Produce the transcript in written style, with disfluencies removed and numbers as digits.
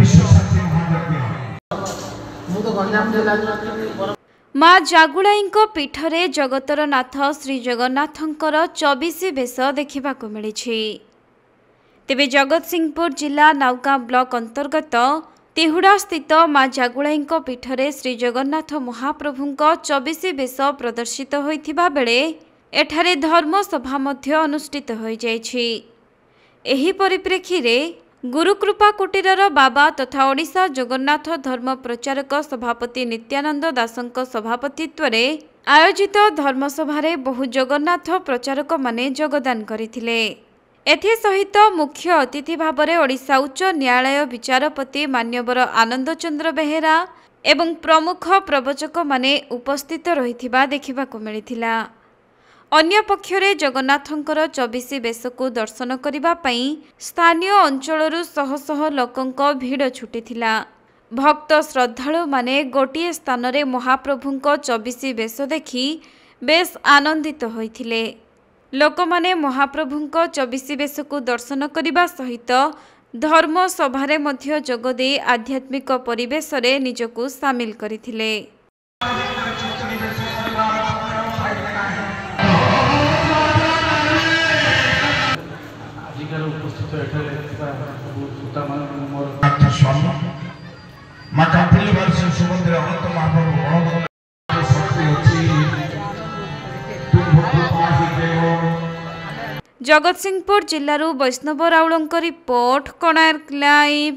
विश्व शांति महायज्ञ माँ जागुलाई पीठरे जगतर नाथ श्री जगन्नाथंकर 24 बेश देखा मिली। तेबे जगतसिंहपुर जिला नाउगाँ ब्लॉक अंतर्गत तिहुड़ा स्थित माँ जागुलाई पीठरे श्री जगन्नाथ महाप्रभुंक 24 बेश प्रदर्शित होइथिबा बेले एठारे धर्मसभा मध्य अनुष्ठित हो जाइछि। एही परिप्रेक्षी रे गुरुकृपा कुटीरर बाबा तथा ओडिशा जगन्नाथ धर्म प्रचारक सभापति नित्यानंद दासंक सभापतित्व रे आयोजित धर्मसभारे बहु जगन्नाथ प्रचारक माने योगदान करथिले। एथि सहित मुख्य अतिथि भावरे ओडिशा उच्च न्यायालय विचारपति मान्यवर आनंद चंद्र बेहेरा एवं प्रमुख प्रवचक माने उपस्थित रहिथिबा देखिबाकु मिलिथिला। अन्य पक्षरे जगन्नाथंकर 24 बेश को दर्शन करिबा पई स्थानीय अंचलरू शह शह लोकंक भीड़ छुटीथिला। भक्त श्रद्धालु माने गोटिए स्थान रे महाप्रभुंक 24 बेश देखि बेस आनंदित होइथिले। लोकमाने महाप्रभुंक 24 बेश को दर्शन करिबा सहित धर्म सभारे मध्य जोगदे आध्यात्मिक परिवेश रे निजको शामिल करिथिले। जगतसिंहपुर जिल्लारू वैष्णव राउलंक रिपोर्ट कोणार्क लाइव।